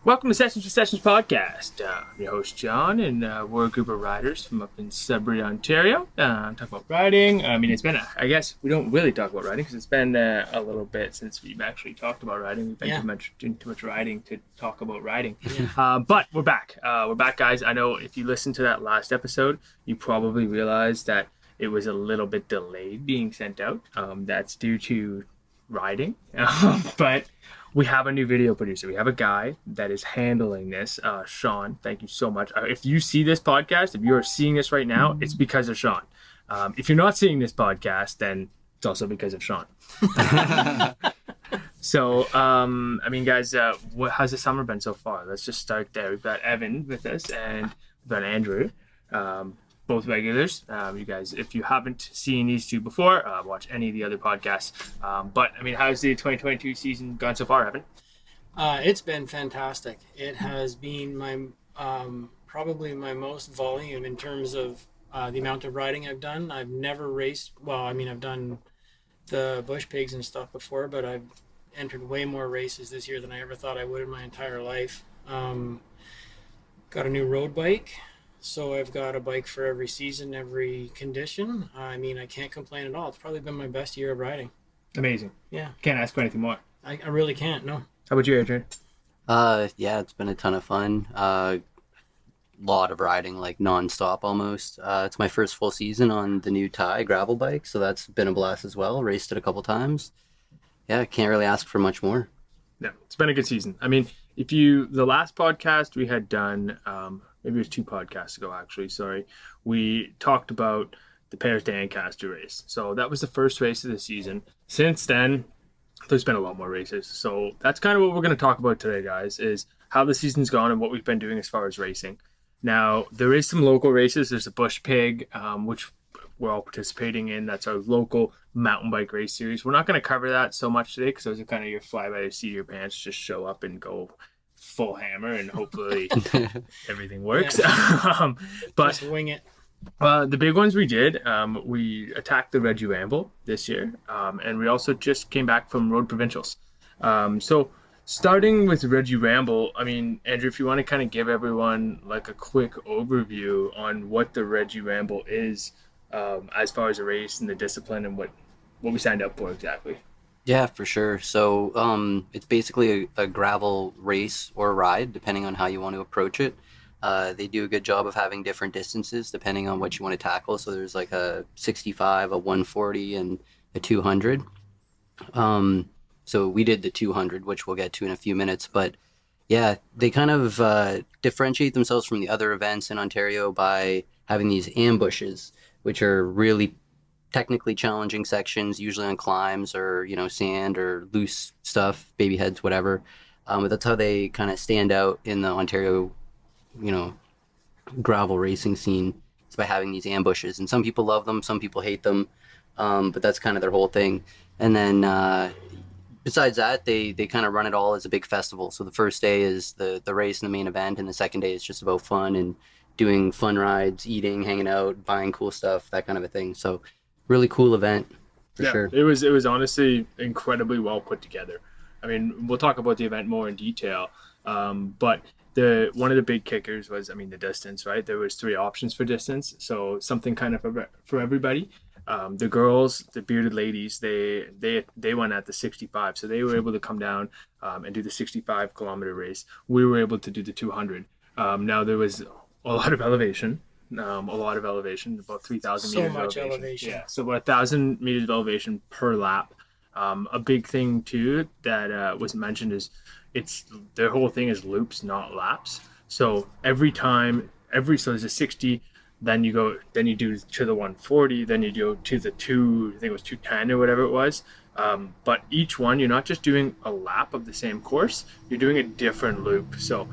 Welcome to Sessions for Sessions podcast. I'm your host, John, and we're a group of riders from up in Sudbury, Ontario. Talk about riding. I mean, it's been, I guess we don't really talk about riding because it's been a little bit since we've actually talked about riding. We've been doing too much riding to talk about riding. Yeah. But we're back. We're back, guys. I know if you listened to that last episode, you probably realized that it was a little bit delayed being sent out. That's due to riding. But we have a new video producer. We have a guy that is handling this. Sean, thank you so much. If you see this podcast, if you are seeing this right now, it's because of Sean. If you're not seeing this podcast, then it's also because of Sean. So, I mean, guys, how's the summer been so far? Let's just start there. We've got Evan with us, and we've got Andrew. Both regulars. You guys, if you haven't seen these two before, watch any of the other podcasts. But I mean, how's the 2022 season gone so far, Evan? It's been fantastic. It has been my probably my most volume in terms of the amount of riding I've done. I've never raced. Well, I mean, I've done the bush pigs and stuff before, but I've entered way more races this year than I ever thought I would in my entire life. Got a new road bike. So I've got a bike for every season, every condition. I mean, I can't complain at all. It's probably been my best year of riding. Amazing. Yeah. Can't ask for anything more. I really can't, no. How about you, Adrian? Yeah, it's been a ton of fun. Lot of riding, like non-stop almost. It's my first full season on the new Thai gravel bike, so that's been a blast as well. Raced it a couple times. Yeah, can't really ask for much more. Yeah, it's been a good season. I mean, the last podcast we had done, maybe it was 2 podcasts ago, actually, sorry. We talked about the Paris Dancaster race. So that was the first race of the season. Since then, there's been a lot more races. So that's kind of what we're going to talk about today, guys, is how the season's gone and what we've been doing as far as racing. Now, there is some local races. There's a Bush Pig, which we're all participating in. That's our local mountain bike race series. We're not going to cover that so much today because those are kind of your fly by the seat of your pants. Just show up and go full hammer and hopefully everything works. Yeah. But just wing it. The big ones we did, we attacked the Reggie Ramble this year, and we also just came back from Road Provincials. So starting with Reggie Ramble, I mean, Andrew, if you want to kind of give everyone like a quick overview on what the Reggie Ramble is, as far as a race and the discipline and what we signed up for exactly. Yeah, for sure. So it's basically a gravel race or ride, depending on how you want to approach it. They do a good job of having different distances depending on what you want to tackle. So there's like a 65, a 140, and a 200. So we did the 200, which we'll get to in a few minutes. But yeah, they kind of differentiate themselves from the other events in Ontario by having these ambushes, which are really technically challenging sections, usually on climbs or, sand or loose stuff, baby heads, whatever. But that's how they kind of stand out in the Ontario, gravel racing scene. It's by having these ambushes. And some people love them, some people hate them. But that's kind of their whole thing. And then besides that, they kind of run it all as a big festival. So the first day is the race and the main event. And the second day is just about fun and doing fun rides, eating, hanging out, buying cool stuff, that kind of a thing. So really cool event, for sure. It was honestly incredibly well put together. I mean, we'll talk about the event more in detail, but one of the big kickers was, I mean, the distance, right? There was 3 options for distance, so something kind of for everybody. The girls, the bearded ladies, they went at the 65, so they were able to come down and do the 65-kilometer race. We were able to do the 200. Now there was a lot of elevation. About 3,000 meters of elevation. So much elevation. Yeah, so about 1,000 meters of elevation per lap. A big thing too that was mentioned is their whole thing is loops, not laps. So so there's a 60, then you do to the 140, then you go to the I think it was 210 or whatever it was. But each one, you're not just doing a lap of the same course, you're doing a different loop. So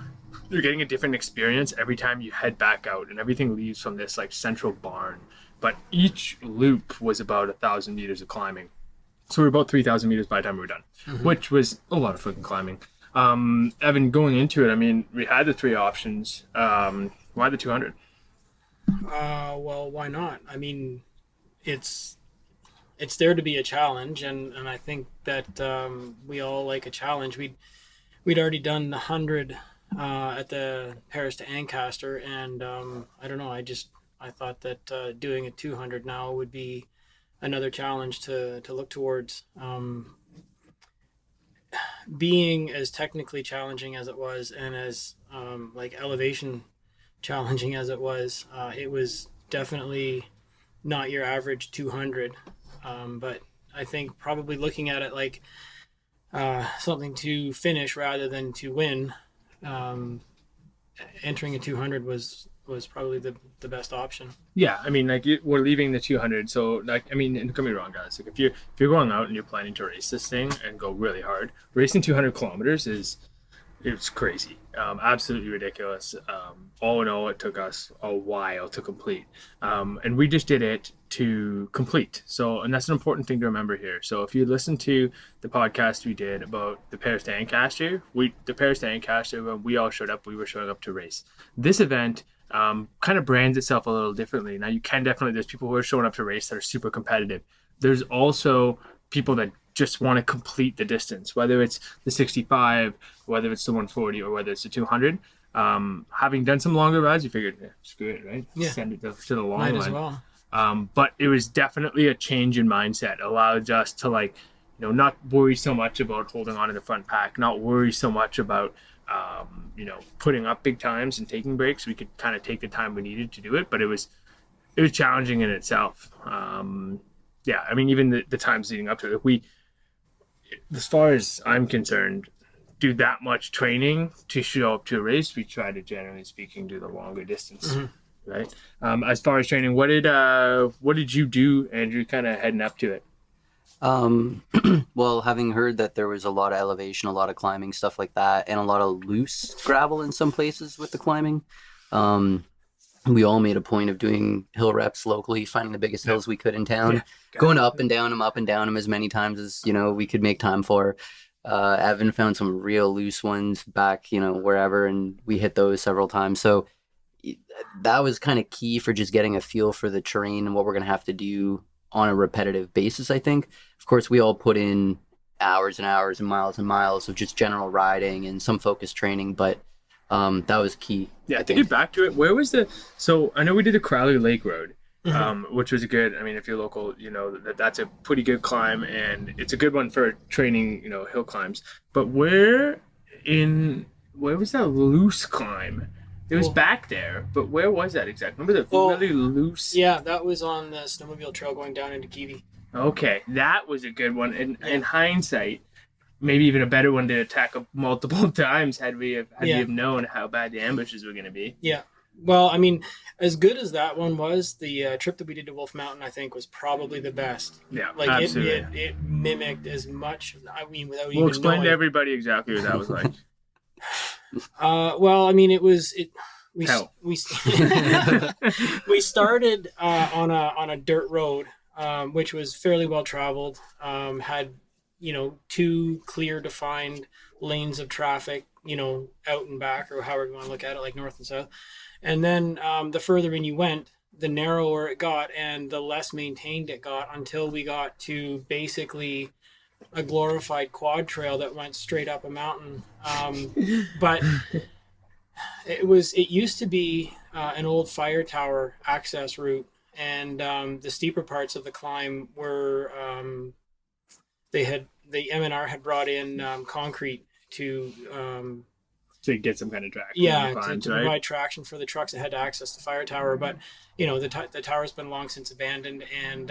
you're getting a different experience every time you head back out, and everything leaves from this like central barn. But each loop was about 1,000 meters of climbing. So we're about 3,000 meters by the time we were done, which was a lot of fucking climbing. Evan, going into it, I mean, we had the 3 options. Why the 200? Well, why not? I mean, it's there to be a challenge, and I think that we all like a challenge. We'd already done the 100 at the Paris to Ancaster, and I don't know. I thought that doing a 200 now would be another challenge to look towards. Being as technically challenging as it was, and as like elevation challenging as it was definitely not your average 200. But I think probably looking at it like something to finish rather than to win, um, entering a 200 was probably the best option. Yeah, I mean, like we're leaving the 200, so like, I mean, and don't get me wrong, guys. Like, if you're going out and you're planning to race this thing and go really hard, racing 200 kilometers is it's crazy, absolutely ridiculous. All in all, it took us a while to complete, and we just did it to complete. So, and that's an important thing to remember here. So, if you listen to the podcast we did about the Paris to Ancaster, the Paris to Ancaster, when we all showed up, we were showing up to race. This event kind of brands itself a little differently. Now, you can definitely, there's people who are showing up to race that are super competitive. There's also people that just want to complete the distance, whether it's the 65, whether it's the 140, or whether it's the 200. Having done some longer rides, you figured, screw it, right? Yeah. Send it to the long Might one. as well. But it was definitely a change in mindset. Allowed us to, like, not worry so much about holding on to the front pack, not worry so much about putting up big times and taking breaks. We could kind of take the time we needed to do it, but it was challenging in itself. Yeah, I mean, even the times leading up to it, as far as I'm concerned, do that much training to show up to a race. We try to, generally speaking, do the longer distance, right? As far as training, what did you do, Andrew, kind of heading up to it? Well, having heard that there was a lot of elevation, a lot of climbing, stuff like that, and a lot of loose gravel in some places with the climbing, we all made a point of doing hill reps locally, finding the biggest hills we could in town, going up and down them as many times as, we could make time for. Evan found some real loose ones back, wherever, and we hit those several times. So that was kind of key for just getting a feel for the terrain and what we're going to have to do on a repetitive basis, I think. Of course, we all put in hours and hours and miles of just general riding and some focused training, but that was key. Yeah, to get back to it, where was so I know we did the Crowley Lake Road, which was good. I mean, if you're local, that's a pretty good climb, and it's a good one for training, hill climbs. But where was that loose climb? It was back there, but where was that exactly? Remember the really loose? Yeah, that was on the snowmobile trail going down into Kiwi. Okay, that was a good one. And in hindsight, maybe even a better one to attack multiple times had we have known how bad the ambushes were going to be. Yeah. Well, I mean, as good as that one was, the trip that we did to Wolf Mountain, I think, was probably the best. Yeah, like absolutely. It mimicked as much. I mean, without even We'll explain knowing. to everybody exactly what that was like. Well, I mean, we started on a dirt road, which was fairly well traveled. Had 2 clear defined lanes of traffic, out and back, or however you want to look at it, like north and south. And then the further in you went, the narrower it got and the less maintained it got, until we got to basically a glorified quad trail that went straight up a mountain. But it used to be an old fire tower access route, and the steeper parts of the climb were the M&R had brought in concrete to get some kind of traction. Yeah, to provide traction for the trucks that had to access the fire tower. But the tower's been long since abandoned, and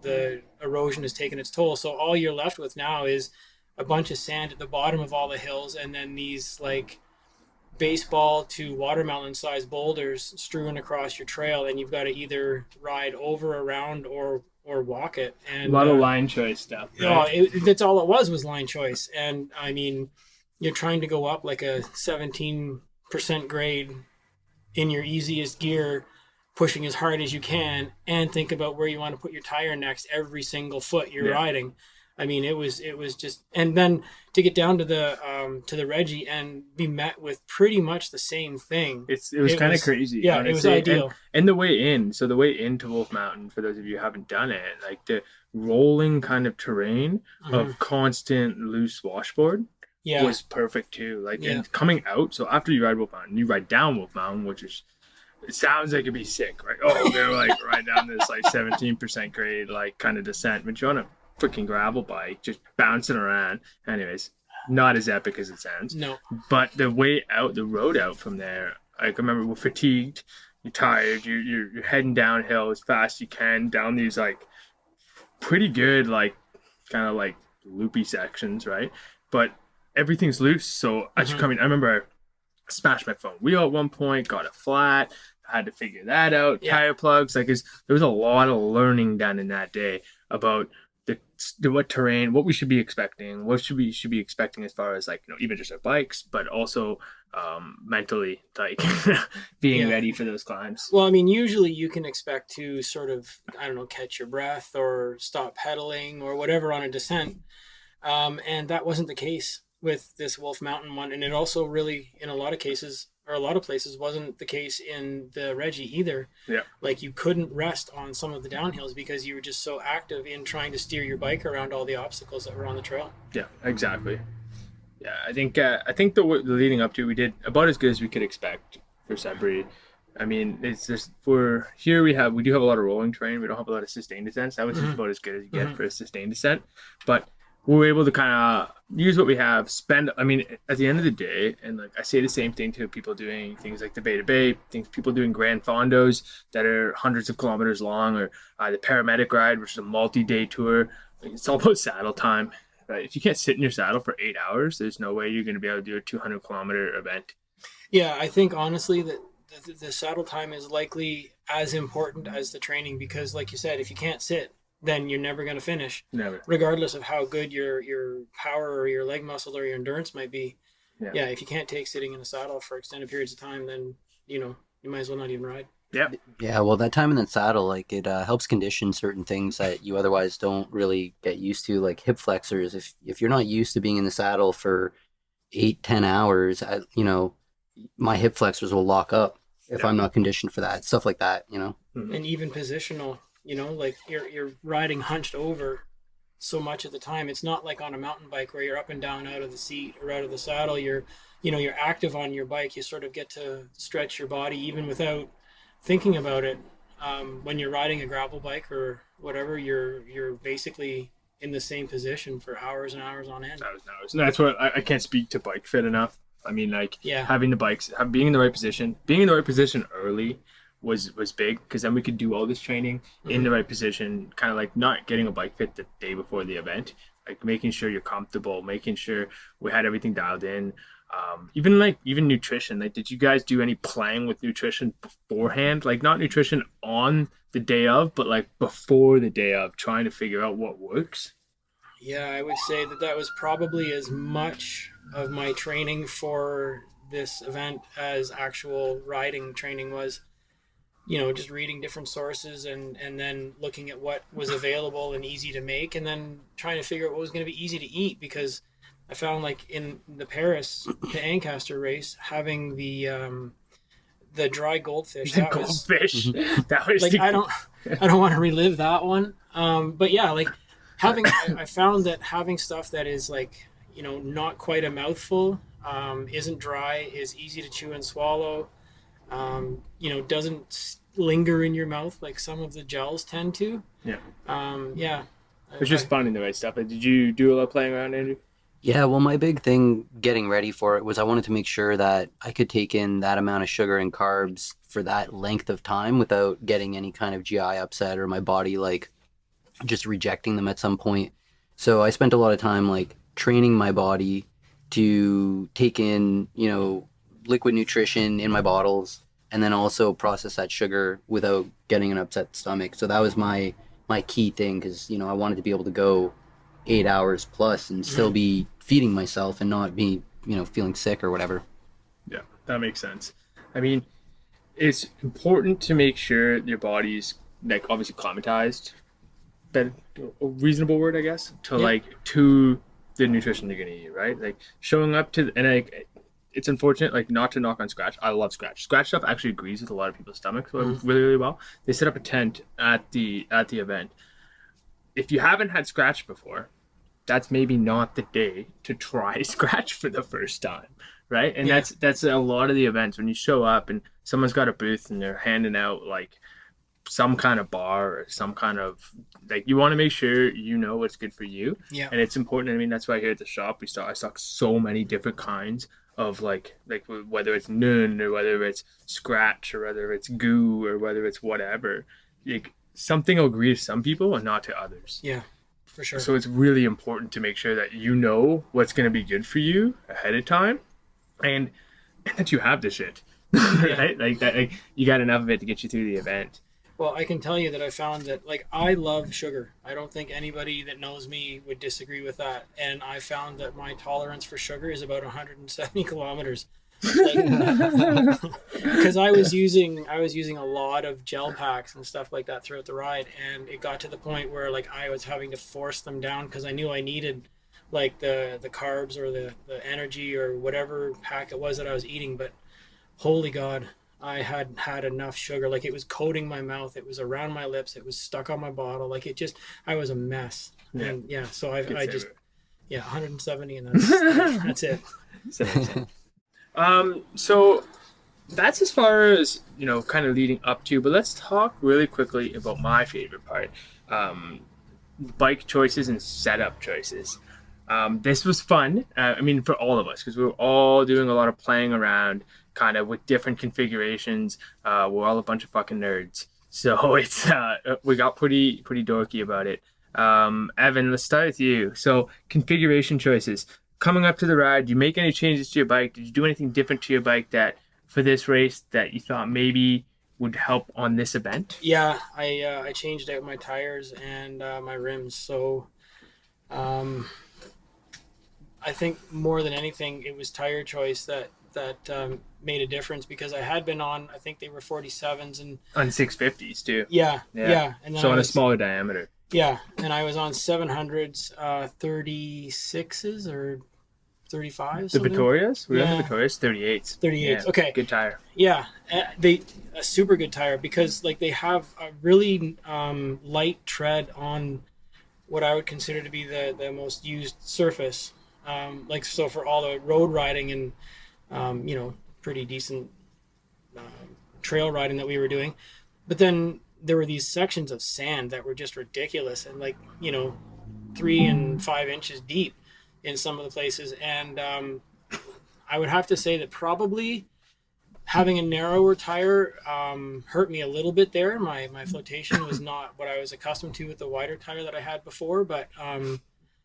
the erosion has taken its toll. So all you're left with now is a bunch of sand at the bottom of all the hills, and then these like baseball to watermelon sized boulders strewn across your trail, and you've got to either ride over, around, or walk it. And a lot of line choice stuff. Right? That's all it was line choice. And I mean, you're trying to go up like a 17% grade in your easiest gear, pushing as hard as you can, and think about where you want to put your tire next every single foot you're riding. I mean, it was just, and then to get down to the Reggie and be met with pretty much the same thing. It was kind of crazy. Yeah, honestly. It was ideal. And the way in, so the way into Wolf Mountain, for those of you who haven't done it, like the rolling kind of terrain of constant loose washboard, Yeah. was perfect too. Like, Yeah. and coming out, so after you ride Wolf Mountain, you ride down Wolf Mountain, which is, it sounds like it'd be sick, right? Oh, they're like ride down this like 17% grade, like kind of descent, but you're on a freaking gravel bike, just bouncing around. Anyways, not as epic as it sounds. No. But the way out, the road out from there, like I remember we're fatigued, you're tired, you're heading downhill as fast as you can down these like pretty good, like kind of like loopy sections, right? But everything's loose. So as you're coming, I remember I smashed my phone wheel at one point, got it flat. I had to figure that out. Yeah. Tire plugs, like there was a lot of learning done in that day about the what terrain, what we should be expecting, what should we be expecting as far as like, you know, even just our bikes, but also mentally, like being ready for those climbs. Well, I mean, usually you can expect to sort of, I don't know, catch your breath or stop pedaling or whatever on a descent. And that wasn't the case with this Wolf Mountain one. And it also really, in a lot of cases, or a lot of places, wasn't the case in the Reggie either. Yeah. Like you couldn't rest on some of the downhills because you were just so active in trying to steer your bike around all the obstacles that were on the trail. Yeah, exactly. Yeah, I think the leading up to, we did about as good as we could expect for Sudbury. I mean, it's just for here we do have a lot of rolling terrain. We don't have a lot of sustained descents. That was just about as good as you get for a sustained descent. But we were able to kind of use what we have, I mean, at the end of the day, and like I say the same thing to people doing things like the Bay to Bay, people doing Grand Fondos that are hundreds of kilometers long, or the Paramedic Ride, which is a multi-day tour. Like, it's all about saddle time. Right? If you can't sit in your saddle for 8 hours, there's no way you're going to be able to do a 200-kilometer event. Yeah, I think honestly that the saddle time is likely as important as the training because, like you said, if you can't sit, then you're never going to finish. Never. Regardless of how good your power or your leg muscle or your endurance might be. Yeah, if you can't take sitting in a saddle for extended periods of time, then, you know, you might as well not even ride. Yeah. Yeah, well, that time in the saddle, like it helps condition certain things that you otherwise don't really get used to, like hip flexors. If you're not used to being in the saddle for 8-10 hours, you know, my hip flexors will lock up if I'm not conditioned for that. Stuff like that, you know. And even positional, you know, like you're riding hunched over so much of the time. It's not like on a mountain bike where you're up and down out of the seat or out of the saddle. You're active on your bike. You sort of get to stretch your body even without thinking about it. When you're riding a gravel bike or whatever, you're basically in the same position for hours and hours on end. And that's what I can't speak to bike fit enough. I mean, like having the bikes, being in the right position early was big, because then we could do all this training in the right position, kind of like not getting a bike fit the day before the event, like making sure you're comfortable, making sure we had everything dialed in. Even nutrition. Like, did you guys do any playing with nutrition beforehand? Like, not nutrition on the day of, but like before the day of, trying to figure out what works? Yeah, I would say that was probably as much of my training for this event as actual riding training was. You know, just reading different sources and then looking at what was available and easy to make, and then trying to figure out what was going to be easy to eat, because I found like in the Paris to Ancaster race, having the dry goldfish. That was like, I don't want to relive that one. But yeah, like I found that having stuff that is like, you know, not quite a mouthful, isn't dry, is easy to chew and swallow, you know, doesn't linger in your mouth like some of the gels tend to. Yeah. It's just finding the right stuff. Did you do a lot of playing around, Andrew? Yeah, well, my big thing getting ready for it was I wanted to make sure that I could take in that amount of sugar and carbs for that length of time without getting any kind of GI upset or my body like just rejecting them at some point. So I spent a lot of time like training my body to take in, you know, liquid nutrition in my bottles, and then also process that sugar without getting an upset stomach. So that was my key thing, because, you know, I wanted to be able to go 8 hours plus and still be feeding myself and not be, you know, feeling sick or whatever. Yeah, that makes sense. I mean, it's important to make sure your body's like obviously climatized, but a reasonable word, I guess, to the nutrition you're gonna eat, right? Like showing up to, and like, it's unfortunate, like, not to knock on Scratch. I love Scratch. Scratch stuff actually agrees with a lot of people's stomachs really, really well. They set up a tent at the event. If you haven't had Scratch before, that's maybe not the day to try scratch for the first time, right? And Yeah. that's a lot of the events when you show up and someone's got a booth and they're handing out like some kind of bar or some kind of like you want to make sure you know what's good for you. Yeah. And it's important. I mean, that's why here at the shop I stock so many different kinds of like whether it's nun or whether it's scratch or whether it's goo or whether it's whatever. Like something will agree to some people and not to others. Yeah, for sure. So it's really important to make sure that you know what's going to be good for you ahead of time, and that you have the shit, right? Like that, like you got enough of it to get you through the event. Well, I can tell you that I found that, like, I love sugar. I don't think anybody that knows me would disagree with that. And I found that my tolerance for sugar is about 170 kilometers. Because I was using a lot of gel packs and stuff like that throughout the ride, and it got to the point where like I was having to force them down because I knew I needed like the carbs or the energy or whatever pack it was that I was eating. But holy God, I had enough sugar. Like it was coating my mouth, it was around my lips, it was stuck on my bottle. Like it just, I was a mess. Yeah. And yeah, so I just, 170, and that's it. So that's as far as kind of leading up to. But let's talk really quickly about my favorite part: bike choices and setup choices. This was fun. I mean, for all of us, because we were all doing a lot of playing around, kind of with different configurations. We're all a bunch of fucking nerds, so it's we got pretty dorky about it. Evan, let's start with you. So configuration choices. Coming up to the ride, did you make any changes to your bike? Did you do anything different to your bike that for this race that you thought maybe would help on this event? Yeah, I changed out my tires and my rims. So I think more than anything, it was tire choice that made a difference, because I had been on, I think they were 47s and on 650s too. Yeah. And then so on a smaller diameter. Yeah, and I was on 700s, 36s or 35s. The Vittorias? We on the Vittorias? 38s. 38s. Yeah, okay. Good tire. Yeah, a super good tire, because like they have a really light tread on what I would consider to be the most used surface. Like so for all the road riding and pretty decent trail riding that we were doing, but then there were these sections of sand that were just ridiculous and 3 and 5 inches deep in some of the places. And I would have to say that probably having a narrower tire hurt me a little bit there. My flotation was not what I was accustomed to with the wider tire that I had before, but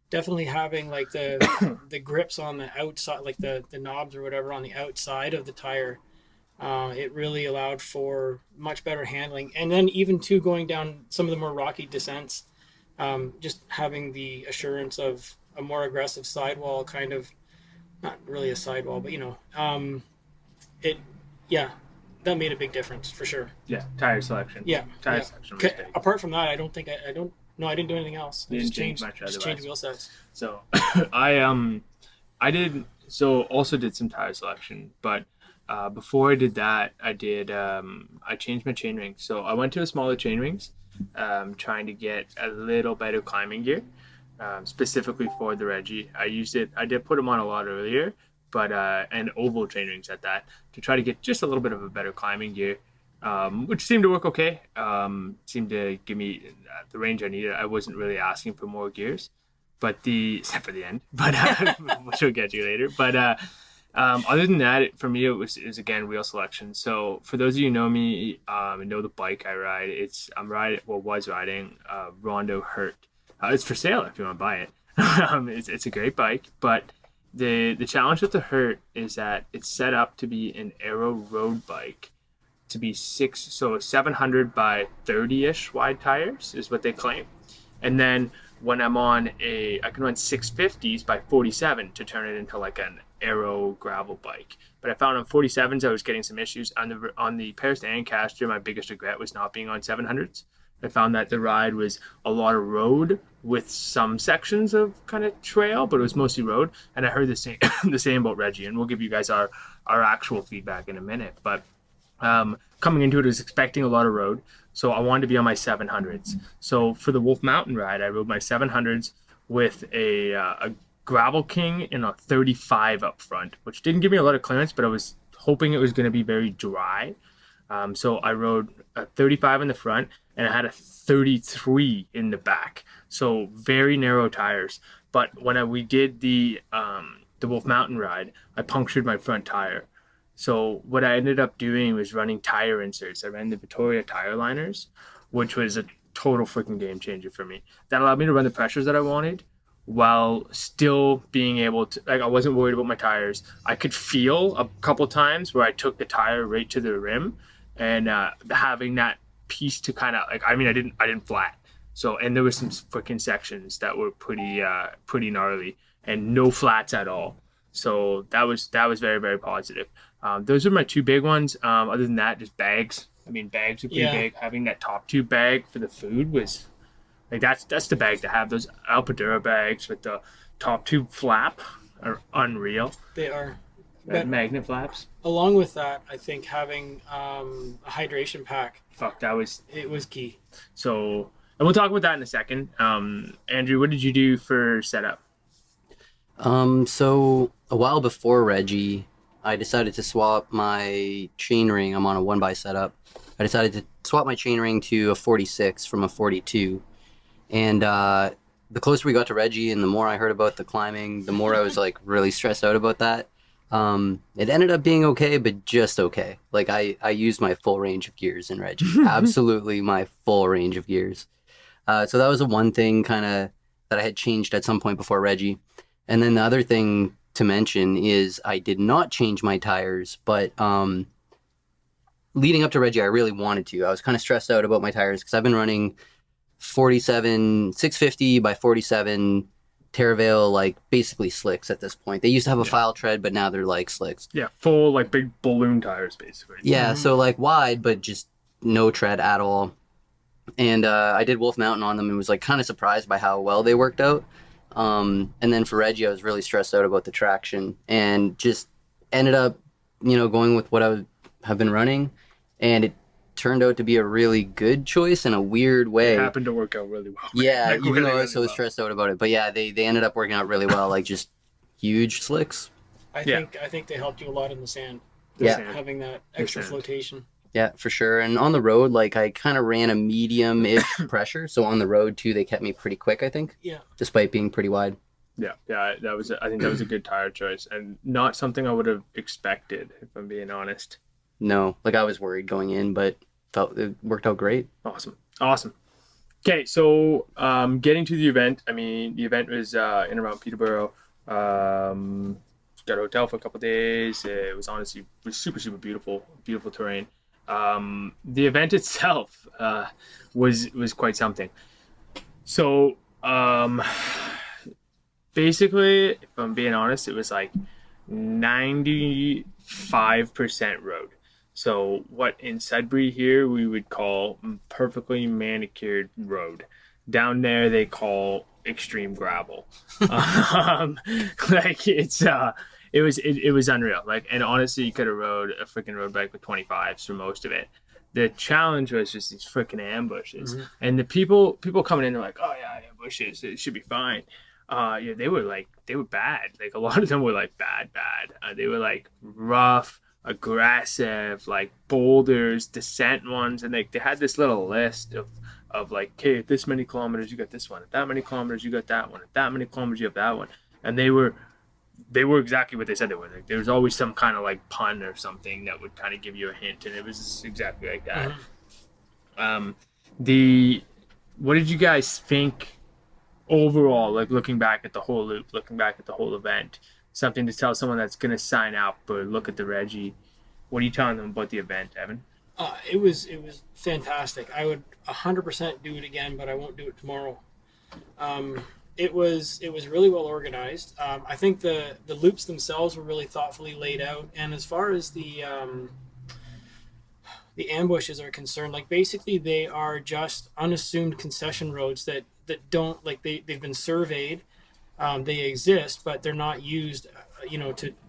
definitely having like the grips on the outside, like the knobs or whatever on the outside of the tire, it really allowed for much better handling. And then even too, going down some of the more rocky descents, just having the assurance of a more aggressive sidewall, kind of, not really a sidewall, but that made a big difference for sure. Yeah, tire selection. Yeah, tire selection was big. Apart from that, I didn't do anything else. I just changed wheel sets. So I also did some tire selection, but before I did that, I changed my chain rings. So I went to a smaller chain rings, trying to get a little better climbing gear, specifically for the Reggie. I did put them on a lot earlier, but and oval chain rings at that, to try to get just a little bit of a better climbing gear, which seemed to work okay. Seemed to give me the range I needed. I wasn't really asking for more gears, except for the end, but which we'll get to later. But other than that, for me, it was again wheel selection. So for those of you who know me and know the bike I ride, was riding Rondo Hurt. It's for sale if you want to buy it. It's a great bike, but the challenge with the Hurt is that it's set up to be an aero road bike, to be 700 by 30-ish wide tires is what they claim. And then when I'm on I can run 650s by 47 to turn it into like an aero gravel bike. But I found on 47s I was getting some issues. On the Paris to Ancaster, my biggest regret was not being on 700s. I found that the ride was a lot of road with some sections of kind of trail, but it was mostly road. And I heard the same about Reggie, and we'll give you guys our actual feedback in a minute. But coming into it, I was expecting a lot of road, so I wanted to be on my 700s. So for the Wolf Mountain ride, I rode my 700s with a Gravel King and a 35 up front, which didn't give me a lot of clearance, but I was hoping it was going to be very dry. So I rode a 35 in the front and I had a 33 in the back. So very narrow tires. But when we did the Wolf Mountain ride, I punctured my front tire. So what I ended up doing was running tire inserts. I ran the Vittoria tire liners, which was a total freaking game changer for me. That allowed me to run the pressures that I wanted while still being able to, like, I wasn't worried about my tires. I could feel a couple times where I took the tire right to the rim, and having that piece to kind of, like, I mean, I didn't flat. So, and there was some freaking sections that were pretty gnarly and no flats at all. So that was very, very positive. Those are my two big ones. Other than that, just bags. I mean, bags are pretty big. Having that top tube bag for the food was, like, that's the bag to have. Those Alpadura bags with the top tube flap are unreal. They are. That magnet flaps. Along with that, I think having a hydration pack. Fuck, it was key. So, and we'll talk about that in a second. Andrew, what did you do for setup? So a while before Reggie, I decided to swap my chainring. I'm on a 1x setup. I decided to swap my chainring to a 46 from a 42. And the closer we got to Reggie and the more I heard about the climbing, the more I was like really stressed out about that. It ended up being okay, but just okay. Like I used my full range of gears in Reggie. Absolutely my full range of gears. So that was the one thing kind of that I had changed at some point before Reggie. And then the other thing to mention is I did not change my tires, but leading up to Reggie, I really wanted to. I was kind of stressed out about my tires because I've been running 47 650 by 47 Terravale, like basically slicks at this point. They used to have a file tread, but now they're like slicks. Yeah, full like big balloon tires basically. Yeah, so like wide, but just no tread at all. And I did Wolf Mountain on them and was like kind of surprised by how well they worked out. And then for Reggie, I was really stressed out about the traction and just ended up, going with what I have been running. And it turned out to be a really good choice in a weird way. It happened to work out really well. Yeah, like, even though I was so stressed out about it. But yeah, they ended up working out really well, like just huge slicks. I think they helped you a lot in the sand. Having that extra flotation. Yeah, for sure. And on the road, like I kind of ran a medium-ish pressure. So on the road too, they kept me pretty quick, I think. Yeah. Despite being pretty wide. Yeah. I think that was a good tire choice and not something I would have expected, if I'm being honest. No, like I was worried going in, but felt it worked out great. Awesome. Okay, so getting to the event. I mean, the event was in and around Peterborough. Got a hotel for a couple of days. It was honestly super beautiful terrain. The event itself was quite something. So basically, if I'm being honest, it was like 95% road. So what in Sudbury here we would call perfectly manicured road. Down there they call extreme gravel. Like it was unreal. Like, and honestly, you could have rode a freaking road bike with 25s for most of it. The challenge was just these freaking ambushes, and the people coming in, they're like, oh yeah, ambushes, it should be fine. Yeah, they were bad. Like a lot of them were like bad. They were like rough, aggressive, like boulders, descent ones, and they had this little list of like, okay, at this many kilometers you got this one, at that many kilometers you got that one, at that many kilometers you have that one, and they were exactly what they said they were. Like, there was always some kind of like pun or something that would kind of give you a hint, and it was exactly like that. What did you guys think overall, like looking back at the whole loop, looking back at the whole event? Something to tell someone that's going to sign up or look at the Reggie. What are you telling them about the event, Evan? It was fantastic. I would 100% do it again, but I won't do it tomorrow. It was really well organized. I think the loops themselves were really thoughtfully laid out. And as far as the ambushes are concerned, like basically they are just unassumed concession roads that don't, like, they've been surveyed. They exist, but they're not used,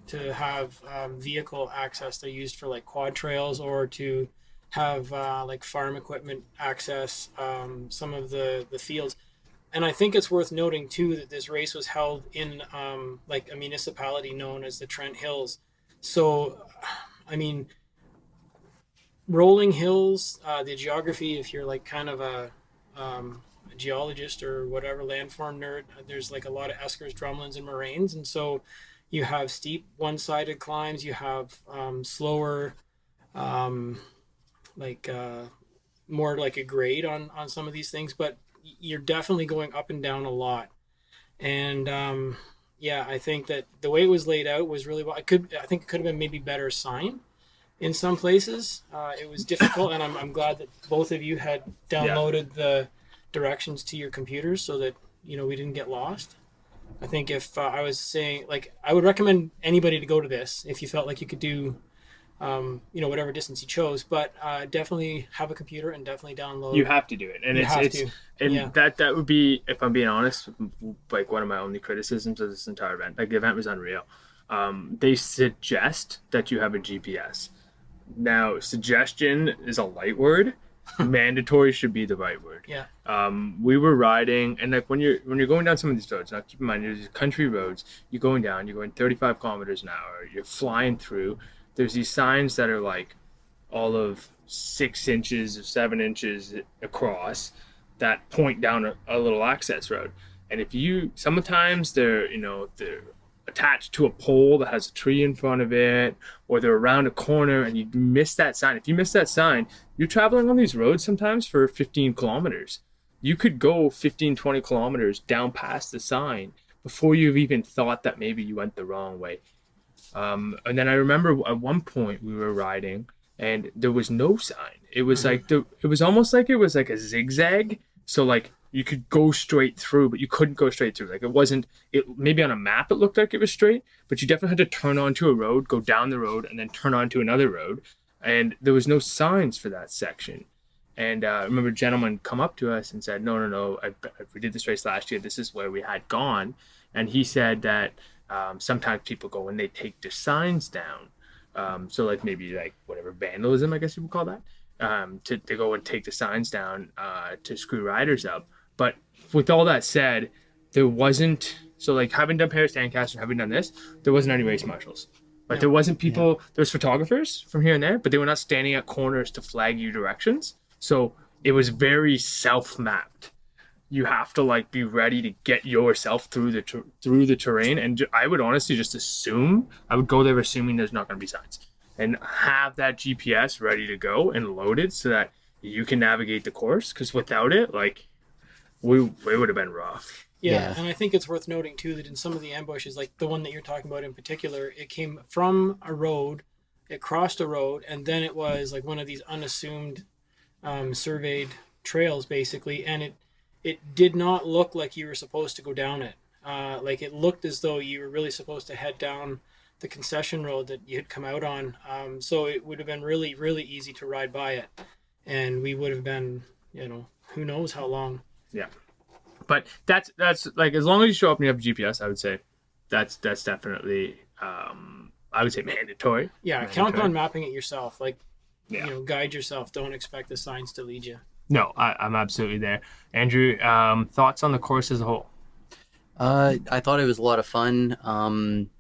to have vehicle access. They're used for like quad trails or to have like farm equipment access, some of the fields. And I think it's worth noting too that this race was held in like a municipality known as the Trent Hills. So, I mean, rolling hills, the geography, if you're like kind of a geologist or whatever, landform nerd, there's like a lot of eskers, drumlins, and moraines. And so you have steep one-sided climbs, you have slower, like more like a grade on some of these things, but you're definitely going up and down a lot. And yeah, I think that the way it was laid out was really well. I think it could have been maybe better assigned in some places. It was difficult, and I'm glad that both of you had downloaded the directions to your computers so that we didn't get lost. I think if I was saying, like, I would recommend anybody to go to this if you felt like you could do whatever distance you chose, but definitely have a computer and definitely download. You have to do it, and that would be, if I'm being honest, like one of my only criticisms of this entire event. Like, the event was unreal. They suggest that you have a GPS. Now, suggestion is a light word. Mandatory should be the right word. Yeah. We were riding, and like when you're going down some of these roads, now keep in mind, there's country roads. You're going 35 kilometers an hour. You're flying through. There's these signs that are like all of 6 inches or 7 inches across that point down a little access road. And sometimes they're attached to a pole that has a tree in front of it, or they're around a corner and you miss that sign. If you miss that sign, you're traveling on these roads sometimes for 15 kilometers. You could go 15, 20 kilometers down past the sign before you've even thought that maybe you went the wrong way. And then I remember at one point we were riding and there was no sign. It was like it was almost like it was like a zigzag. So like you could go straight through, but you couldn't go straight through. Like maybe on a map it looked like it was straight, but you definitely had to turn onto a road, go down the road, and then turn onto another road. And there was no signs for that section. And I remember a gentleman come up to us and said, no, we did this race last year. This is where we had gone. And he said that sometimes people go and they take the signs down. So like maybe like whatever vandalism, I guess you would call that, to go and take the signs down to screw riders up. But with all that said, there wasn't, so like having done Paris Dancaster, having done this, there wasn't any race marshals. Like there wasn't people, there was photographers from here and there, but they were not standing at corners to flag you directions. So it was very self-mapped. You have to like be ready to get yourself through the terrain. And I would honestly just assume, I would go there assuming there's not going to be signs, and have that GPS ready to go and loaded so that you can navigate the course. Because without it, like it would have been rough. Yeah, and I think it's worth noting too that in some of the ambushes, like the one that you're talking about in particular, it came from a road, it crossed a road, and then it was like one of these unassumed surveyed trails basically, and it did not look like you were supposed to go down it. Like it looked as though you were really supposed to head down the concession road that you had come out on. So it would have been really, really easy to ride by it, and we would have been, who knows how long. Yeah. But that's like, as long as you show up and you have GPS, I would say that's definitely I would say mandatory. Yeah, count on mapping it yourself. Like, guide yourself. Don't expect the signs to lead you. No, I'm absolutely there. Andrew, thoughts on the course as a whole? I thought it was a lot of fun.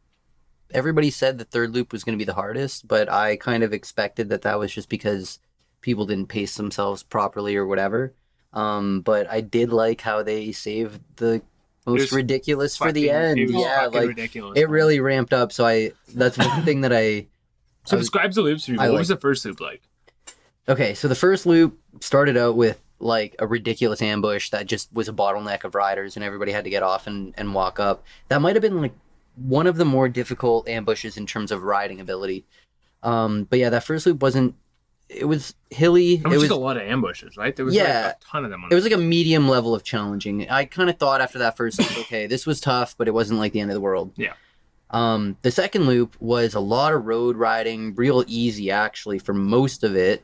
Everybody said the third loop was going to be the hardest, but I kind of expected that was just because people didn't pace themselves properly or whatever. But I did like how they saved the most ridiculous for the end. Yeah, like ridiculous, it really ramped up. So that's one thing that So describe the loops for me. What was the first loop like? Okay, so the first loop started out with like a ridiculous ambush that just was a bottleneck of riders and everybody had to get off and walk up. That might have been like one of the more difficult ambushes in terms of riding ability. But yeah, that first loop it was hilly. It was a lot of ambushes, right? There was like a ton of them. It was like a medium level of challenging. I kind of thought after that first loop, okay, this was tough, but it wasn't like the end of the world. Yeah. The second loop was a lot of road riding, real easy actually for most of it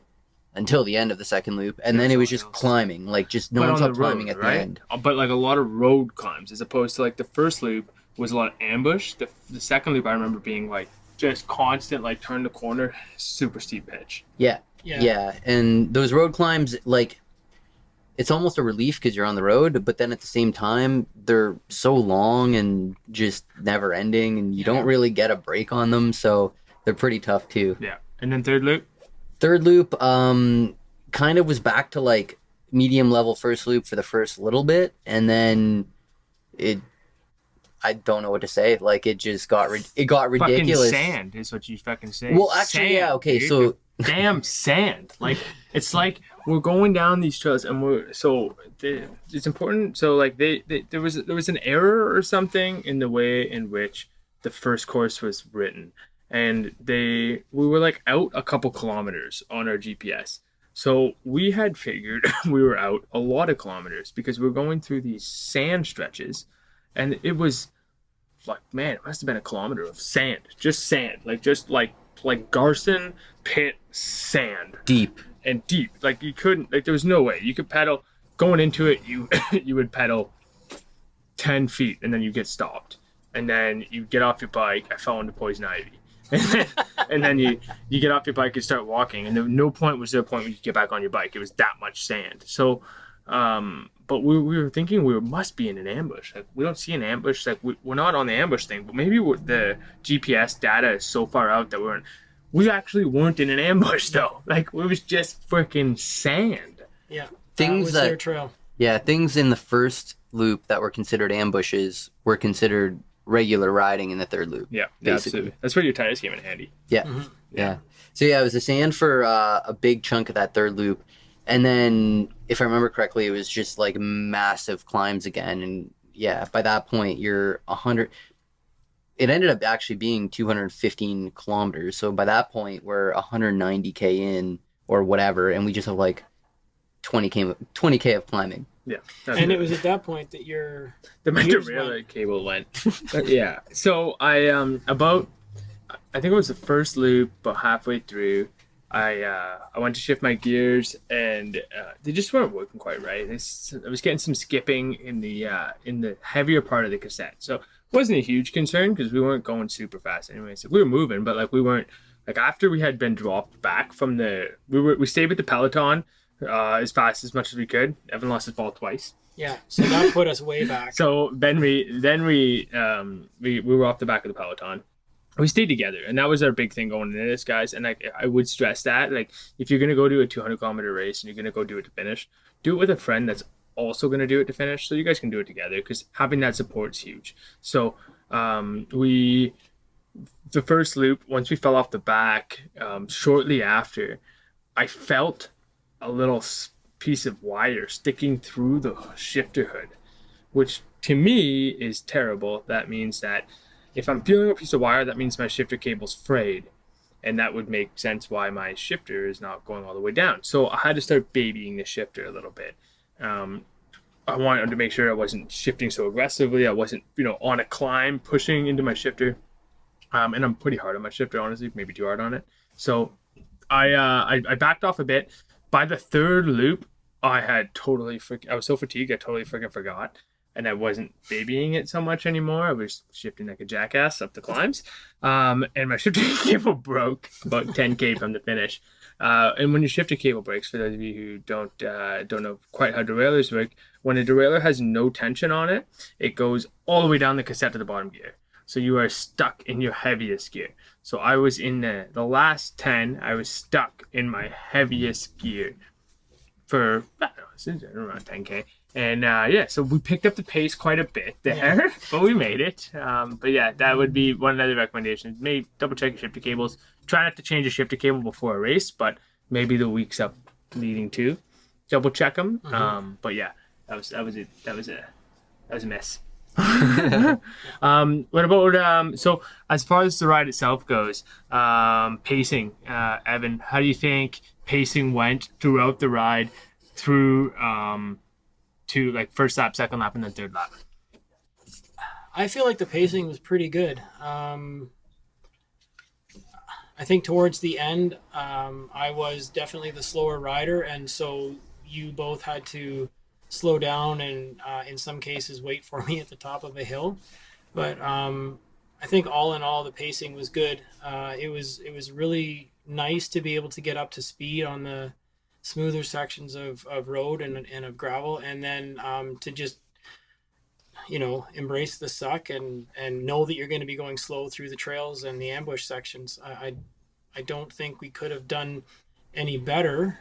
until the end of the second loop, and then it was just climbing, like just non-stop climbing at the end. But like a lot of road climbs, as opposed to like the first loop was a lot of ambush. The second loop I remember being like just constant, like turn the corner, super steep pitch. Yeah, and those road climbs, like it's almost a relief because you're on the road, but then at the same time, they're so long and just never ending, and you don't really get a break on them, so they're pretty tough too. Yeah. And then third loop? Third loop, kind of was back to like medium level first loop for the first little bit, and then I don't know what to say. Like it just got ridiculous. Fucking sand is what you fucking say. Well, actually, sand, yeah, okay, dude. so Damn sand. Like it's like we're going down these trails and it's important. So like there was an error or something in the way in which the first course was written, and we were like out a couple kilometers on our GPS. So we had figured we were out a lot of kilometers because we were going through these sand stretches. And it was like, man, it must have been a kilometer of sand, just like Garson pit sand, deep. Like you couldn't, like there was no way you could pedal going into it. You would pedal 10 feet and then you get stopped, and then you get off your bike. I fell into poison ivy, and then you get off your bike and start walking, and no point was there a point where you get back on your bike. It was that much sand. So. But we were thinking we must be in an ambush. Like we don't see an ambush. Like we're not on the ambush thing. But maybe the GPS data is so far out that we actually weren't in an ambush though. Like it was just freaking sand. Yeah, Things that was their trail. Yeah, things in the first loop that were considered ambushes were considered regular riding in the third loop. Yeah, basically. absolutely. That's where your tires came in handy. Yeah, yeah. So yeah, it was the sand for a big chunk of that third loop. And then, if I remember correctly, it was just like massive climbs again. And yeah, by that point, you're 100. It ended up actually being 215 kilometers. So by that point, we're 190K in or whatever. And we just have like 20K of climbing. Yeah. And it was at that point that the derailleur cable went. Yeah. So I think it was the first loop, but halfway through, I went to shift my gears and they just weren't working quite right. I was getting some skipping in the heavier part of the cassette, so it wasn't a huge concern because we weren't going super fast anyway. So we were moving, but like we weren't like after we had been dropped back from we stayed with the peloton as fast as much as we could. Evan lost his ball twice. Yeah, so that put us way back. So then we were off the back of the peloton. We stayed together, and that was our big thing going into this, guys. And I would stress that, like, if you're gonna go do a 200-kilometer race and you're gonna go do it to finish, do it with a friend that's also gonna do it to finish, so you guys can do it together. Because having that support's huge. So the first loop, once we fell off the back, shortly after, I felt a little piece of wire sticking through the shifter hood, which to me is terrible. That means that if I'm feeling a piece of wire, that means my shifter cable's frayed, and that would make sense why my shifter is not going all the way down. So I had to start babying the shifter a little bit. I wanted to make sure I wasn't shifting so aggressively. I wasn't, on a climb pushing into my shifter. And I'm pretty hard on my shifter, honestly, maybe too hard on it. So I backed off a bit. By the third loop, I was so fatigued, I totally freaking forgot. And I wasn't babying it so much anymore. I was shifting like a jackass up the climbs. And my shifting cable broke about 10K from the finish. And when your shifter cable breaks, for those of you who don't know quite how derailleurs work, when a derailleur has no tension on it, it goes all the way down the cassette to the bottom gear. So you are stuck in your heaviest gear. So I was in the last 10, I was stuck in my heaviest gear for, I don't know, around 10K. And so we picked up the pace quite a bit there, but we made it. But yeah, that would be one other recommendation. Maybe double check your shifter cables. Try not to change a shifter cable before a race, but maybe the weeks up leading to, double check them. Mm-hmm. But yeah, that was it. That was a mess. What about so as far as the ride itself goes, pacing, Evan, how do you think pacing went throughout the ride through to like first lap, second lap, and then third lap? I feel like the pacing was pretty good. I think towards the end, I was definitely the slower rider, and so you both had to slow down and in some cases wait for me at the top of a hill. But I think all in all, the pacing was good. It was really nice to be able to get up to speed on the smoother sections of road and of gravel, and then to just embrace the suck and know that you're going to be going slow through the trails and the ambush sections. I don't think we could have done any better,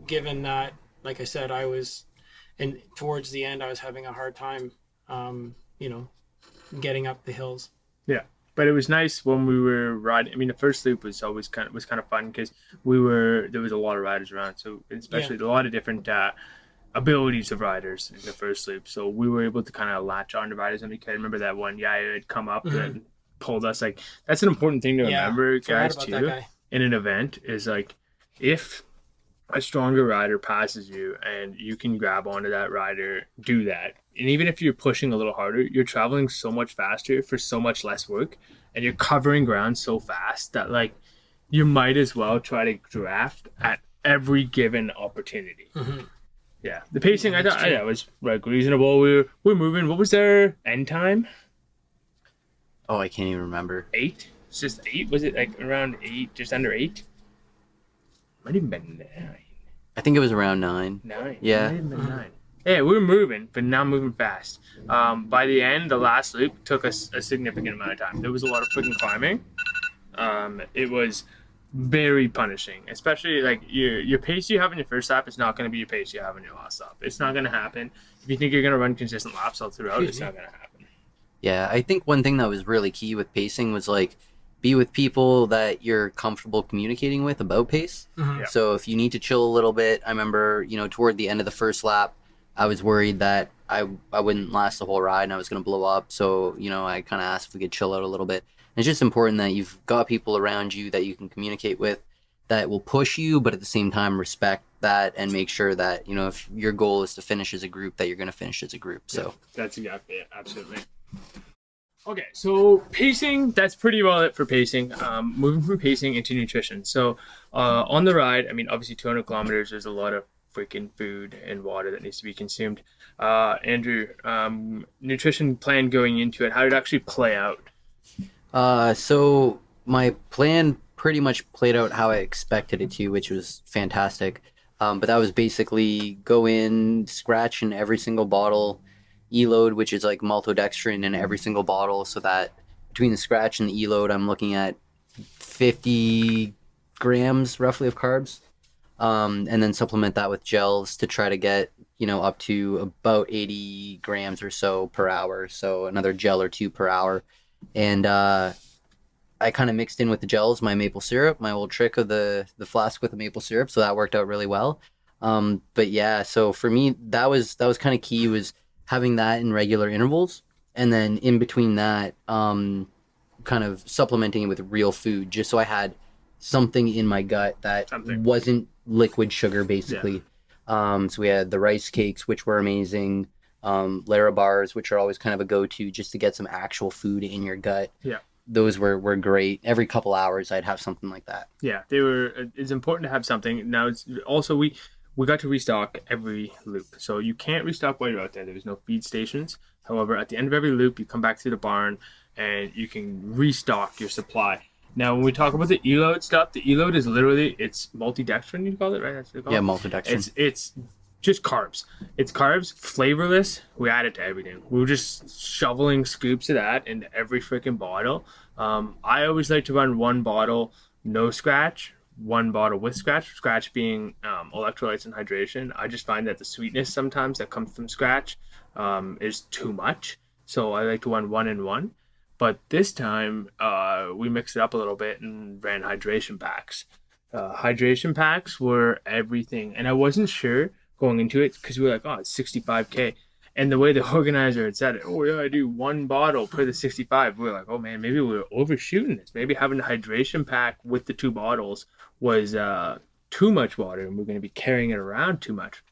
given that, like I said, and towards the end I was having a hard time, getting up the hills. Yeah, but it was nice when we were riding. I mean, the first loop was always kind of fun because there was a lot of riders around, so especially a lot of different abilities of riders in the first loop. So we were able to kind of latch on to riders, and we could remember that one guy who had come up and pulled us. Like, that's an important thing to remember, guys, too. In an event is like, if a stronger rider passes you and you can grab onto that rider, do that. And even if you're pushing a little harder, you're traveling so much faster for so much less work, and you're covering ground so fast that, like, you might as well try to draft at every given opportunity. Yeah, the pacing I thought was like reasonable. We're moving. What was their end time? Oh, I can't even remember. 8? It's just 8. Was it like around 8? Just under 8? Might even been 9. I think it was around 9. 9. Yeah. Might even been 9. Yeah, we were moving, but not moving fast. By the end, the last loop took us a significant amount of time. There was a lot of freaking climbing. It was very punishing, especially like your pace you have in your first lap is not going to be your pace you have in your last lap. It's not going to happen. If you think you're going to run consistent laps all throughout, it's not going to happen. Yeah, I think one thing that was really key with pacing was like, be with people that you're comfortable communicating with about pace. Yeah. So if you need to chill a little bit, I remember, toward the end of the first lap, I was worried that I wouldn't last the whole ride and I was going to blow up. So, I kind of asked if we could chill out a little bit. And it's just important that you've got people around you that you can communicate with that will push you, but at the same time respect that and make sure that, if your goal is to finish as a group, that you're going to finish as a group. So yeah, that's exactly it. Absolutely. Okay, so pacing, that's pretty well it for pacing. Moving from pacing into nutrition. So on the ride, I mean, obviously 200 kilometers, there's a lot of freaking food and water that needs to be consumed. Andrew, nutrition plan going into it, how did it actually play out? So my plan pretty much played out how I expected it to, which was fantastic. But that was basically go in, scratch in every single bottle, E-load, which is like maltodextrin in every single bottle, so that between the scratch and the E-load, I'm looking at 50 grams roughly of carbs. And then supplement that with gels to try to get, up to about 80 grams or so per hour. So another gel or 2 per hour. And I kind of mixed in with the gels my maple syrup, my old trick of the flask with the maple syrup. So that worked out really well. But yeah, so for me, that was kind of key, was having that in regular intervals. And then in between that, kind of supplementing it with real food, just so I had something in my gut that wasn't liquid sugar, basically. Yeah. So we had the rice cakes, which were amazing. Lara bars, which are always kind of a go-to just to get some actual food in your gut. Yeah. Those were great. Every couple hours, I'd have something like that. Yeah, they were. It's important to have something. Now, it's also we got to restock every loop, so you can't restock while you're out there. There's no feed stations. However, at the end of every loop, you come back to the barn and you can restock your supply. Now, when we talk about the E-load stuff, the E-load is literally, it's multidextrin, you call it, right? That's what you call it? Multidextrin. It's just carbs. It's carbs, flavorless. We add it to everything. We were just shoveling scoops of that into every freaking bottle. I always like to run one bottle, no scratch, one bottle with scratch being electrolytes and hydration. I just find that the sweetness sometimes that comes from scratch is too much. So I like to run 1 and 1. But this time, we mixed it up a little bit and ran hydration packs. Hydration packs were everything. And I wasn't sure going into it because we were like, oh, it's 65K. And the way the organizer had said it, oh, yeah, I do one bottle per the 65. We were like, oh, man, maybe we were overshooting this. Maybe having a hydration pack with the 2 bottles was too much water and we're going to be carrying it around too much.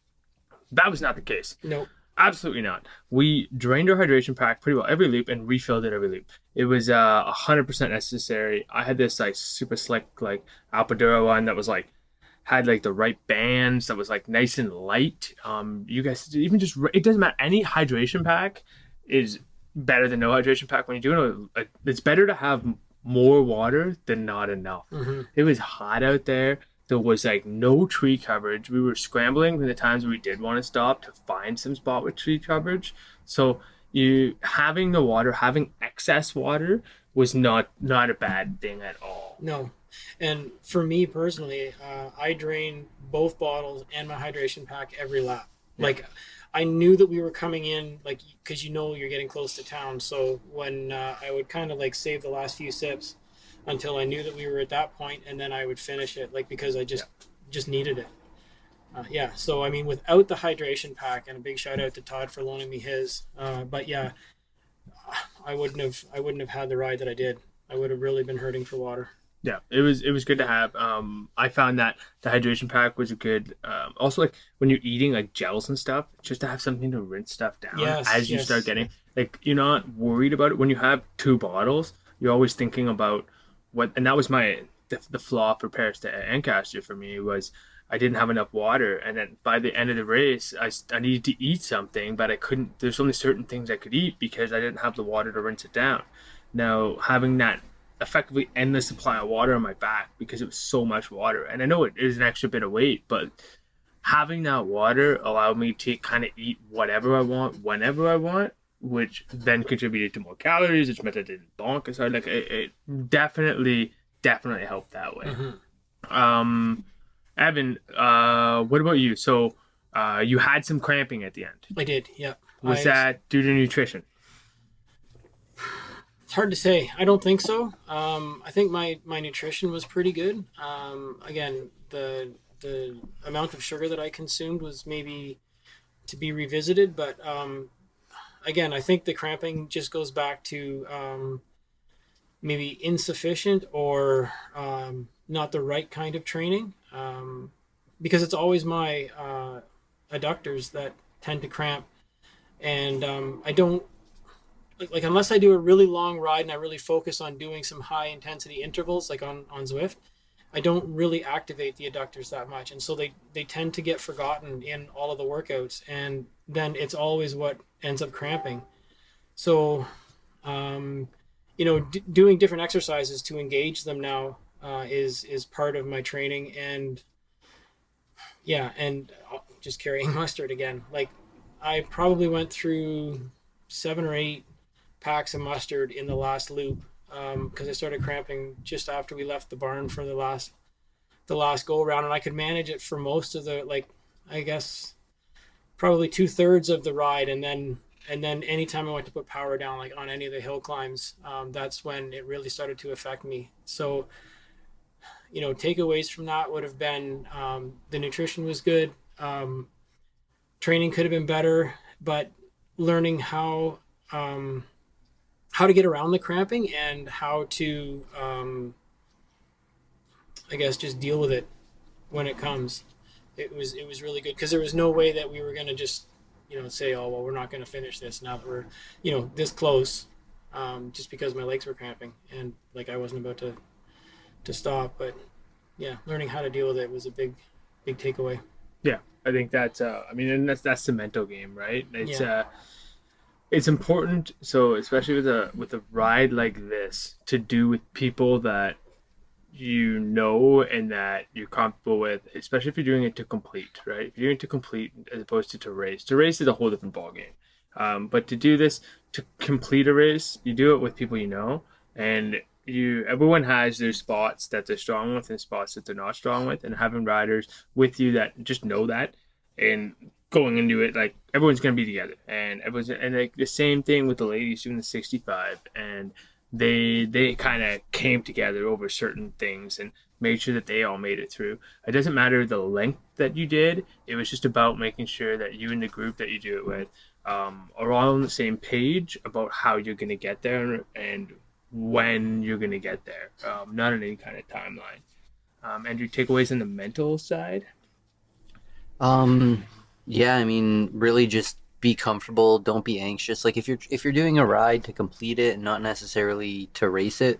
That was not the case. Nope. Absolutely not. We drained our hydration pack pretty well every loop and refilled it every loop. It was 100% necessary. I had this like super slick like Alpadura one that was like had like the right bands, that was like nice and light. You guys even just, it doesn't matter. Any hydration pack is better than no hydration pack. When you're doing it's better to have more water than not enough. Mm-hmm. It was hot out there. there was like no tree coverage. We were scrambling the times we did want to stop to find some spot with tree coverage. So you having the water, having excess water was not a bad thing at all. No. And for me personally, I drain both bottles and my hydration pack every lap. Yeah. Like, I knew that we were coming in, like, because you're getting close to town. So when I would kind of like save the last few sips until I knew that we were at that point, and then I would finish it, like, because I just needed it. Yeah. So I mean, without the hydration pack, and a big shout out to Todd for loaning me his. But yeah, I wouldn't have had the ride that I did. I would have really been hurting for water. Yeah, it was good to have. I found that the hydration pack was a good. Also, like when you're eating like gels and stuff, just to have something to rinse stuff down Yes, as you yes. start getting like you're not worried about it when you have two bottles. You're always thinking about what, and that was the flaw for Paris to Ancaster for me was I didn't have enough water, and then by the end of the race, I needed to eat something, but I couldn't. There's only certain things I could eat because I didn't have the water to rinse it down. Now having that effectively endless supply of water on my back because it was so much water. And I know it is an extra bit of weight, but having that water allowed me to kind of eat whatever I want, whenever I want, which then contributed to more calories, which meant I didn't bonk as hard. Like it definitely helped that way. Evan, what about you? So you had some cramping at the end. I did, yeah. Was that due to nutrition? It's hard to say. I don't think so. I think my nutrition was pretty good. Again, the amount of sugar that I consumed was maybe to be revisited, but again, I think the cramping just goes back to maybe insufficient or not the right kind of training, because it's always my adductors that tend to cramp, and I don't. Like unless I do a really long ride and I really focus on doing some high intensity intervals like on Zwift, I don't really activate the adductors that much, and so they tend to get forgotten in all of the workouts, and then it's always what ends up cramping. So doing different exercises to engage them now is part of my training, and yeah, and just carrying mustard again. Like I probably went through 7 or 8 packs of mustard in the last loop because I started cramping just after we left the barn for the last go around, and I could manage it for most of the, like, I guess probably 2/3 of the ride, and then anytime I went to put power down, like on any of the hill climbs, that's when it really started to affect me. So takeaways from that would have been the nutrition was good, training could have been better, but learning how to get around the cramping and how to, I guess, just deal with it when it comes. It was really good because there was no way that we were going to just, say, oh, well, we're not going to finish this now that we're, this close, just because my legs were cramping and like I wasn't about to stop. But yeah, learning how to deal with it was a big takeaway. Yeah, I think that's, and that's the mental game, right? It's important, so especially with a ride like this, to do with people that and that you're comfortable with, especially if you're doing it to complete, right? If you're doing it to complete as opposed to race. To race is a whole different ballgame. But to do this, to complete a race, you do it with people and everyone has their spots that they're strong with and spots that they're not strong with, and having riders with you that just know that and going into it, like everyone's gonna be together, and like the same thing with the ladies doing the 65, and they kind of came together over certain things and made sure that they all made it through. It doesn't matter the length that you did; it was just about making sure that you and the group that you do it with are all on the same page about how you're gonna get there and when you're gonna get there, not on any kind of timeline. Andrew, takeaways on the mental side? Yeah, really just be comfortable. Don't be anxious. Like if you're doing a ride to complete it and not necessarily to race it,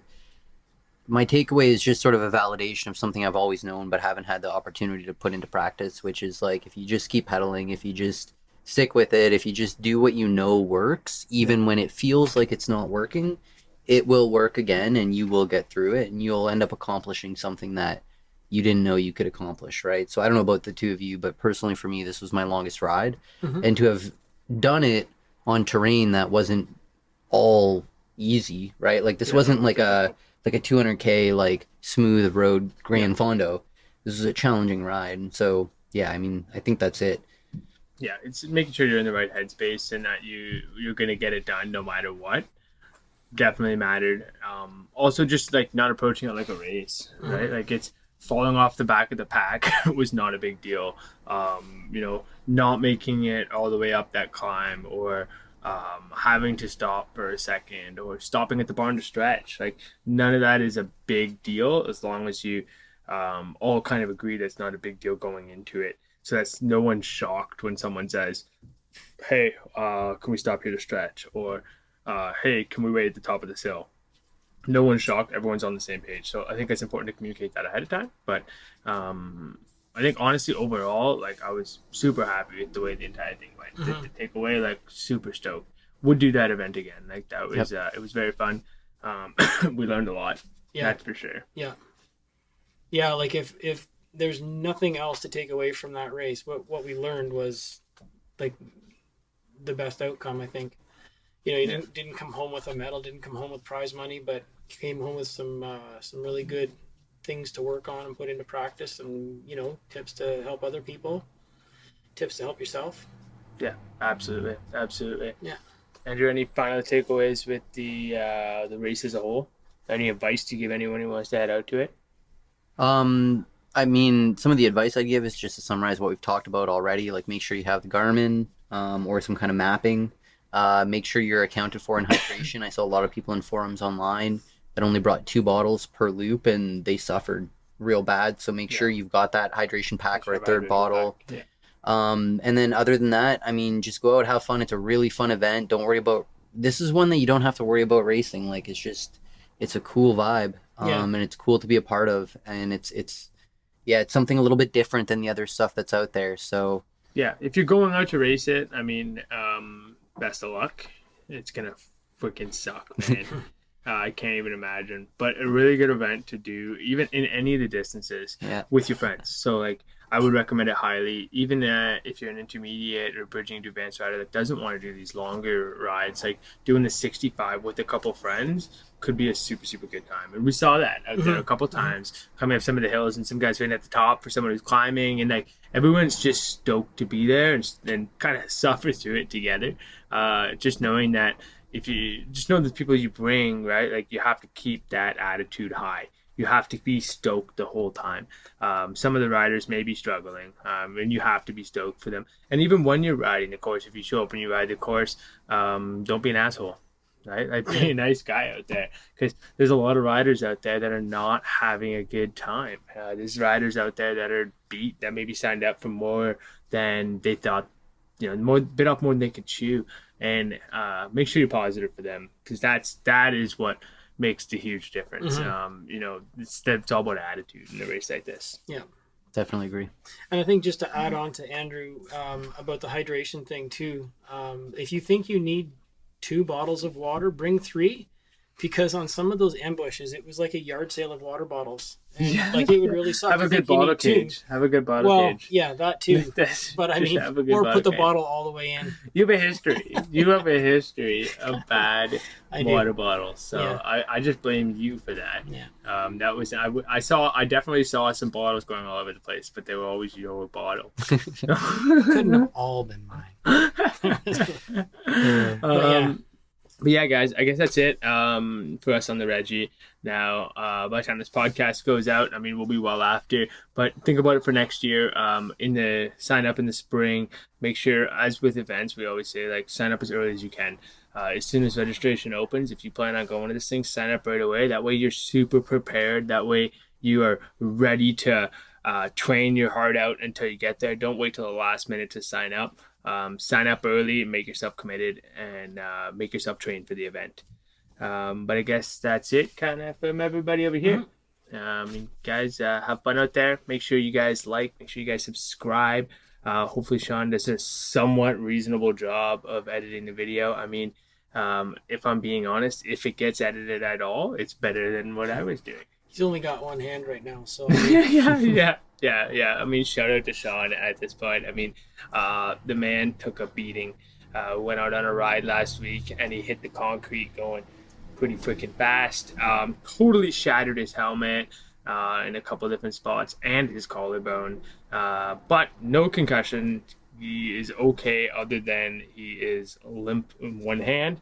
my takeaway is just sort of a validation of something I've always known but haven't had the opportunity to put into practice, which is like if you just keep pedaling, if you just stick with it, if you just do what you know works, even when it feels like it's not working, it will work again and you will get through it and you'll end up accomplishing something that you didn't know you could accomplish, right? So I don't know about the two of you, but personally for me, this was my longest ride. Mm-hmm. And to have done it on terrain that wasn't all easy, right? Like this wasn't like a 200K like smooth road Grand Fondo. This is a challenging ride. And so, yeah, I mean, I think that's it. Yeah, it's making sure you're in the right headspace and that you're gonna get it done no matter what. Definitely mattered. Also, just like not approaching it like a race, right? Like it's falling off the back of the pack was not a big deal. Not making it all the way up that climb or having to stop for a second or stopping at the barn to stretch. Like none of that is a big deal as long as you all kind of agree that's not a big deal going into it. So that's no one's shocked when someone says, "Hey, can we stop here to stretch?" Or "Hey, can we wait at the top of this hill?" No one's shocked. Everyone's on the same page. So I think it's important to communicate that ahead of time. But I think honestly, overall, like I was super happy with the way the entire thing went. The takeaway, like super stoked. Would do that event again. Like that was it was very fun. We learned a lot. Yeah, that's for sure. Yeah. Like if there's nothing else to take away from that race, what we learned was like the best outcome. I think. You didn't come home with a medal, didn't come home with prize money, but came home with some really good things to work on and put into practice, and tips to help other people, tips to help yourself. Yeah, absolutely. Yeah. Andrew, any final takeaways with the race as a whole? Any advice to give anyone who wants to head out to it? I mean, some of the advice I'd give is just to summarize what we've talked about already. Like, make sure you have the Garmin, or some kind of mapping. Make sure you're accounted for in hydration. I saw a lot of people in forums online that only brought 2 bottles per loop, and they suffered real bad. So make sure you've got that hydration pack or a third bottle. Yeah. And then other than that, I mean, just go out, have fun. It's a really fun event. Don't worry about. This is one that you don't have to worry about racing. Like it's a cool vibe, and it's cool to be a part of, and it's something a little bit different than the other stuff that's out there. So yeah, if you're going out to race it, I mean, best of luck. It's gonna freaking suck, man. I can't even imagine. But a really good event to do, even in any of the distances, with your friends. So like, I would recommend it highly. Even if you're an intermediate or bridging to advanced rider that doesn't want to do these longer rides, like doing the 65 with a couple friends could be a super, super good time. And we saw that out there a couple times, coming up some of the hills and some guys waiting at the top for someone who's climbing. And like, everyone's just stoked to be there and kind of suffer through it together. Just knowing that if you just know the people you bring, right? Like you have to keep that attitude high. You have to be stoked the whole time. Some of the riders may be struggling, and you have to be stoked for them. And even when you're riding the course, if you show up and you ride the course, don't be an asshole, right? Like be a nice guy out there, because there's a lot of riders out there that are not having a good time. There's riders out there that are beat, that maybe signed up for more than they thought, bit off more than they could chew. And make sure you're positive for them, because that is what makes the huge difference. It's all about attitude in a race like this. Yeah, definitely agree. And I think just to add on to Andrew, about the hydration thing too, if you think you need 2 bottles of water, bring 3, because on some of those ambushes it was like a yard sale of water bottles, and like it would really suck. Have a good bottle cage. Have a good bottle cage. Yeah, that too. But I mean, or put the bottle all the way in. You have a history. You have a history of bad water bottles. So I just blame you for that. Yeah. That was I definitely saw some bottles going all over the place, but they were always your bottle. Couldn't have all been mine. But yeah, guys, I guess that's it for us on the Reggie. Now, by the time this podcast goes out, I mean, we'll be well after. But think about it for next year. Sign up in the spring. Make sure, as with events, we always say, like, sign up as early as you can. As soon as registration opens, if you plan on going to this thing, sign up right away. That way you're super prepared. That way you are ready to train your heart out until you get there. Don't wait till the last minute to sign up. Sign up early and make yourself committed, and make yourself trained for the event. But I guess that's it kind of from everybody over here. Guys, have fun out there. Make sure you guys make sure you guys subscribe. Hopefully Sean does a somewhat reasonable job of editing the video. I mean, if I'm being honest, if it gets edited at all, it's better than what I was doing. He's only got one hand right now, so yeah. I mean, shout out to Sean at this point. I mean, the man took a beating. Went out on a ride last week, and he hit the concrete going pretty freaking fast. Totally shattered his helmet in a couple different spots and his collarbone. But no concussion. He is okay, other than he is limp in one hand,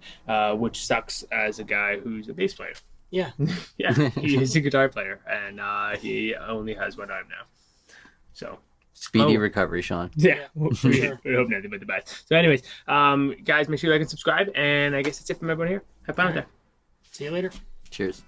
which sucks as a guy who's a bass player. yeah. Yeah, he's a guitar player, and he only has one arm now. So Speedy recovery, Sean. yeah, for we sure. hope nothing but the best. So, anyways, guys, make sure you like and subscribe, and I guess that's it from everyone here. Have fun out there. See you later. Cheers.